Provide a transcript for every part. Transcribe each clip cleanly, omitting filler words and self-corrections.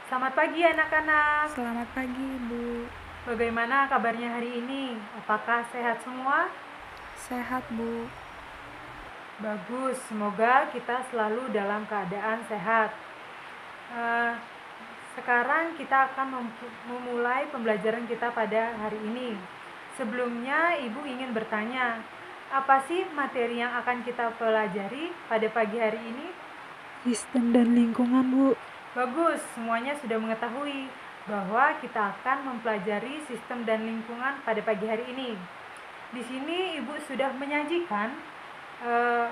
Selamat pagi anak-anak. Selamat pagi, Ibu. Bagaimana kabarnya hari ini? Apakah sehat semua? Sehat, Bu. Bagus, semoga kita selalu dalam keadaan sehat. Eh, Sekarang kita akan memulai pembelajaran kita pada hari ini. Sebelumnya, Ibu ingin bertanya, apa sih materi yang akan kita pelajari pada pagi hari ini? Sistem dan lingkungan, Bu. Bagus, semuanya sudah mengetahui bahwa kita akan mempelajari sistem dan lingkungan pada pagi hari ini. Di sini Ibu sudah menyajikan eh,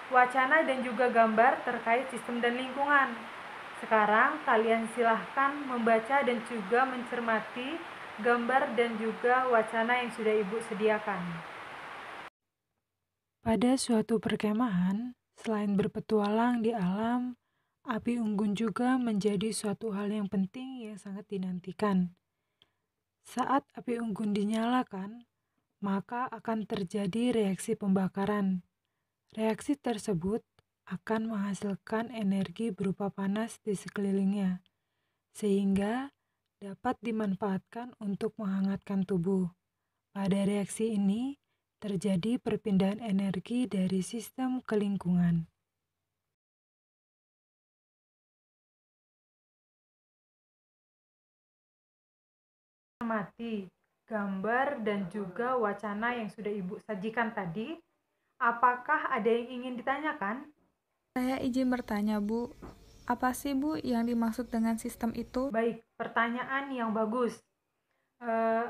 wacana dan juga gambar terkait sistem dan lingkungan. Sekarang kalian silahkan membaca dan juga mencermati gambar dan juga wacana yang sudah Ibu sediakan. Pada suatu perkemahan, selain berpetualang di alam, api unggun juga menjadi suatu hal yang penting yang sangat dinantikan. Saat api unggun dinyalakan, maka akan terjadi reaksi pembakaran. Reaksi tersebut akan menghasilkan energi berupa panas di sekelilingnya, sehingga dapat dimanfaatkan untuk menghangatkan tubuh. Pada reaksi ini, terjadi perpindahan energi dari sistem ke lingkungan. Cermati gambar dan juga wacana yang sudah Ibu sajikan tadi. Apakah ada yang ingin ditanyakan? Saya izin bertanya, Bu. Apa sih, Bu, yang dimaksud dengan sistem itu? Baik, pertanyaan yang bagus.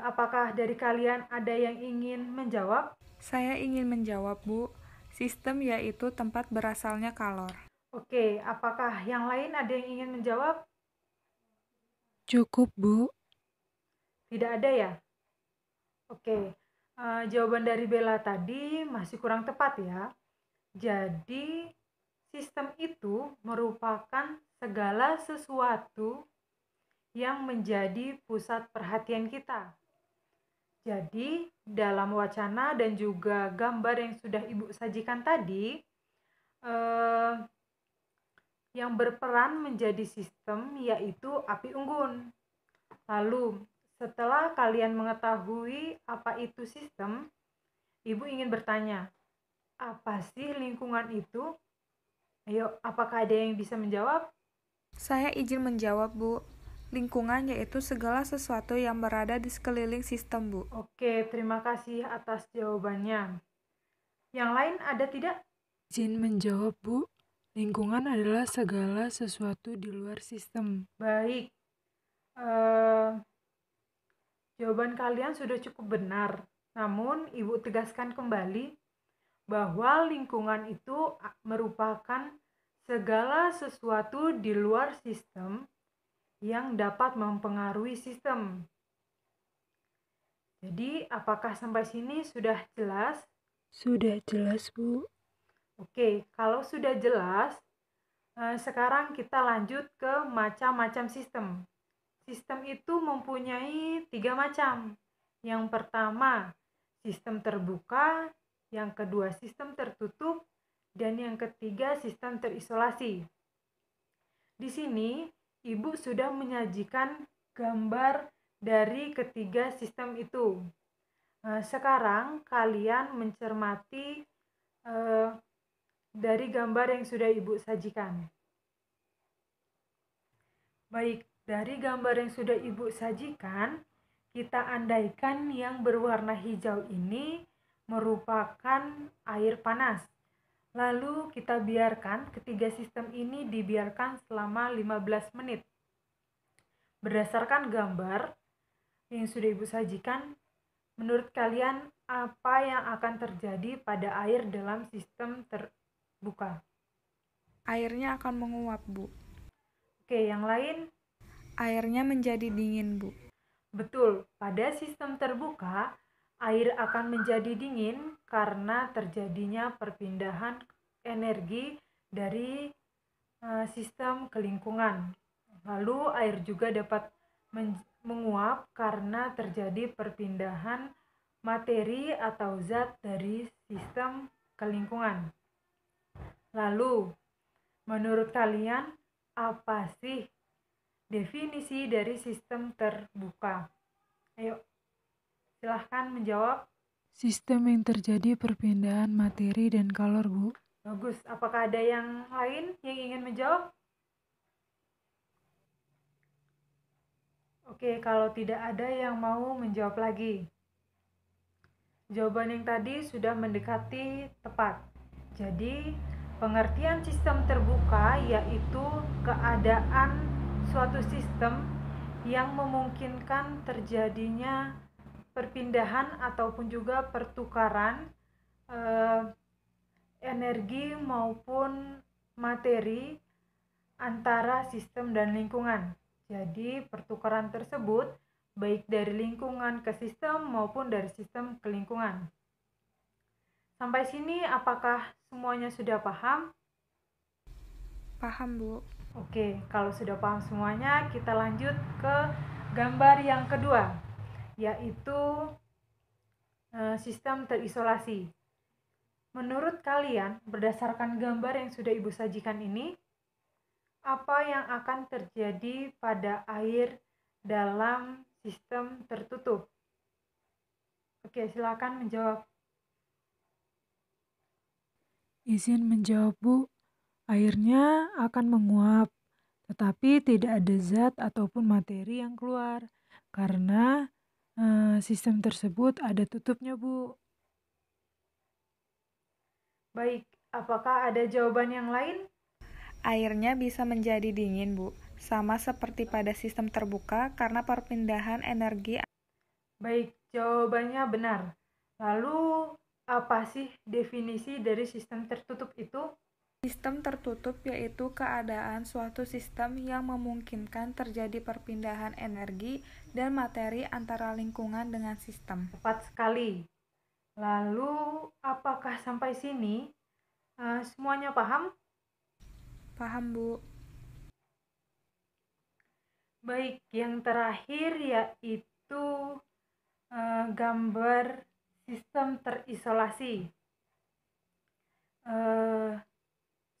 Apakah dari kalian ada yang ingin menjawab? Saya ingin menjawab, Bu. Sistem yaitu tempat berasalnya kalor. Oke, apakah yang lain ada yang ingin menjawab? Cukup, Bu. Tidak ada ya? Oke, jawaban dari Bella tadi masih kurang tepat ya. Jadi, sistem itu merupakan segala sesuatu yang menjadi pusat perhatian kita. Jadi, dalam wacana dan juga gambar yang sudah Ibu sajikan tadi, eh, yang berperan menjadi sistem yaitu api unggun. Lalu, setelah kalian mengetahui apa itu sistem, Ibu ingin bertanya, apa sih lingkungan itu? Ayo, apakah ada yang bisa menjawab? Saya izin menjawab, Bu. Lingkungan yaitu segala sesuatu yang berada di sekeliling sistem, Bu. Oke, terima kasih atas jawabannya. Yang lain ada tidak? Izin menjawab, Bu. Lingkungan adalah segala sesuatu di luar sistem. Baik, eh, jawaban kalian sudah cukup benar. Namun, Ibu tegaskan kembali bahwa lingkungan itu merupakan segala sesuatu di luar sistem yang dapat mempengaruhi sistem. Jadi, apakah sampai sini sudah jelas? Sudah jelas, Bu. Oke, kalau sudah jelas, sekarang kita lanjut ke macam-macam sistem. Sistem itu mempunyai 3 macam. Yang pertama, sistem terbuka, yang kedua sistem tertutup, dan yang ketiga sistem terisolasi. Di sini, Ibu sudah menyajikan gambar dari ketiga sistem itu. Sekarang kalian mencermati dari gambar yang sudah Ibu sajikan. Baik, dari gambar yang sudah Ibu sajikan, kita andaikan yang berwarna hijau ini merupakan air panas. Lalu kita biarkan ketiga sistem ini dibiarkan selama 15 menit. Berdasarkan gambar yang sudah Ibu sajikan, menurut kalian apa yang akan terjadi pada air dalam sistem terbuka? Airnya akan menguap, Bu. Oke, yang lain? Airnya menjadi dingin, Bu. Betul, pada sistem terbuka, air akan menjadi dingin karena terjadinya perpindahan energi dari sistem ke lingkungan. Lalu air juga dapat menguap karena terjadi perpindahan materi atau zat dari sistem ke lingkungan. Lalu, menurut kalian apa sih definisi dari sistem terbuka? Ayo, silahkan menjawab. Sistem yang terjadi perpindahan materi dan kalor, Bu. Bagus. Apakah ada yang lain yang ingin menjawab? Oke, kalau tidak ada yang mau menjawab lagi. Jawaban yang tadi sudah mendekati tepat. Jadi, pengertian sistem terbuka yaitu keadaan suatu sistem yang memungkinkan terjadinya perpindahan ataupun juga pertukaran energi maupun materi antara sistem dan lingkungan. Jadi, pertukaran tersebut baik dari lingkungan ke sistem maupun dari sistem ke lingkungan. Sampai sini apakah semuanya sudah paham? Paham, Bu. Oke, kalau sudah paham semuanya, kita lanjut ke gambar yang kedua, yaitu sistem terisolasi. Menurut kalian, berdasarkan gambar yang sudah Ibu sajikan ini, apa yang akan terjadi pada air dalam sistem tertutup? Oke, silakan menjawab. Izin menjawab, Bu. Airnya akan menguap, tetapi tidak ada zat ataupun materi yang keluar, karena sistem tersebut ada tutupnya, Bu. Baik, apakah ada jawaban yang lain? Airnya bisa menjadi dingin, Bu. Sama seperti pada sistem terbuka karena perpindahan energi. Baik, jawabannya benar. Lalu, apa sih definisi dari sistem tertutup itu? Sistem tertutup yaitu keadaan suatu sistem yang memungkinkan terjadi perpindahan energi dan materi antara lingkungan dengan sistem. Tepat sekali. Lalu, apakah sampai sini semuanya paham? Paham, Bu? Baik, yang terakhir yaitu gambar sistem terisolasi.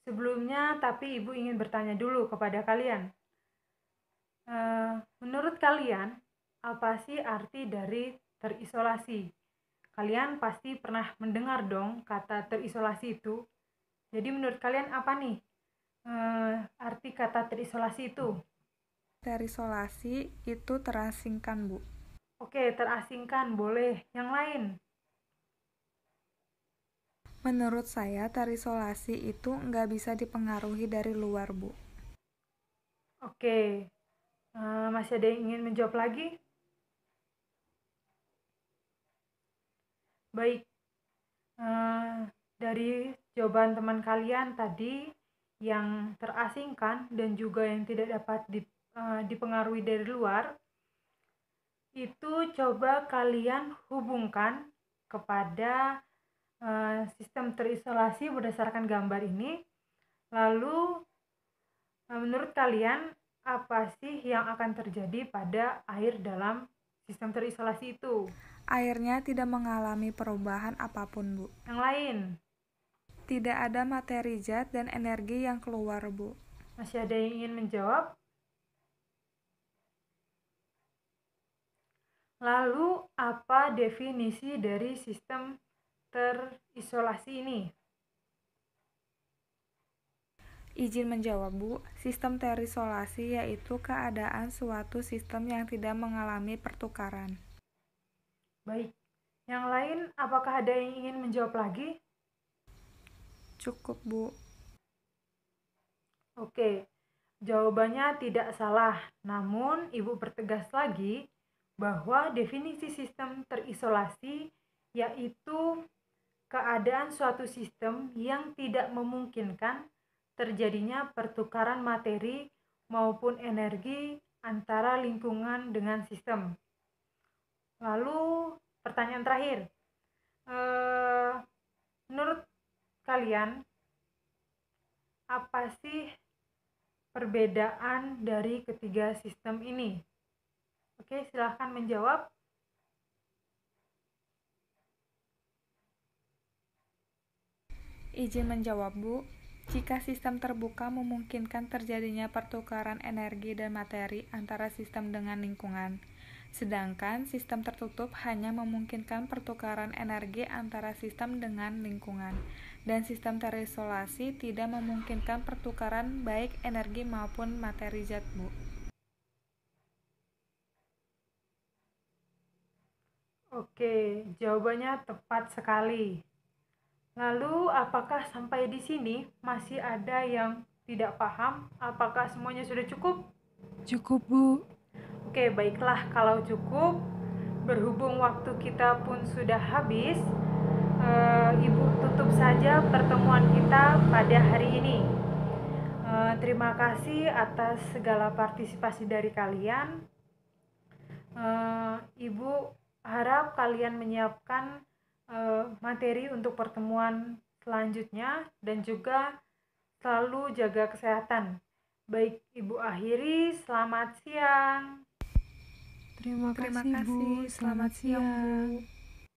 Sebelumnya, tapi Ibu ingin bertanya dulu kepada kalian. Menurut kalian, apa sih arti dari terisolasi? Kalian pasti pernah mendengar dong kata terisolasi itu. Jadi menurut kalian apa nih arti kata terisolasi itu? Terisolasi itu terasingkan, Bu. Oke, terasingkan, boleh. Yang lain? Menurut saya, terisolasi itu nggak bisa dipengaruhi dari luar, Bu. Oke, masih ada yang ingin menjawab lagi? Baik, dari jawaban teman kalian tadi yang terasingkan dan juga yang tidak dapat dipengaruhi dari luar, itu coba kalian hubungkan kepada sistem terisolasi berdasarkan gambar ini. Lalu menurut kalian apa sih yang akan terjadi pada air dalam sistem terisolasi itu? Airnya tidak mengalami perubahan apapun, Bu. Yang lain? Tidak ada materi zat dan energi yang keluar, Bu. Masih ada yang ingin menjawab? Lalu apa definisi dari sistem terisolasi ini? Izin menjawab, Bu. Sistem terisolasi yaitu keadaan suatu sistem yang tidak mengalami pertukaran. Baik, yang lain apakah ada yang ingin menjawab lagi? Cukup, Bu. Oke, jawabannya tidak salah. Namun, Ibu pertegas lagi bahwa definisi sistem terisolasi yaitu keadaan suatu sistem yang tidak memungkinkan terjadinya pertukaran materi maupun energi antara lingkungan dengan sistem. Lalu, pertanyaan terakhir. Menurut kalian, apa sih perbedaan dari ketiga sistem ini? Oke, silahkan menjawab. Izin menjawab, Bu. Jika sistem terbuka memungkinkan terjadinya pertukaran energi dan materi antara sistem dengan lingkungan, sedangkan sistem tertutup hanya memungkinkan pertukaran energi antara sistem dengan lingkungan, dan sistem terisolasi tidak memungkinkan pertukaran baik energi maupun materi zat, Bu. Oke, jawabannya tepat sekali. Lalu, apakah sampai di sini masih ada yang tidak paham? Apakah semuanya sudah cukup? Cukup, Bu. Oke, baiklah kalau cukup. Berhubung waktu kita pun sudah habis, Ibu tutup saja pertemuan kita pada hari ini. Terima kasih atas segala partisipasi dari kalian. Ibu harap kalian menyiapkan materi untuk pertemuan selanjutnya dan juga selalu jaga kesehatan. Baik, Ibu akhiri. Selamat siang. Terima kasih, Bu. Selamat siang, Bu.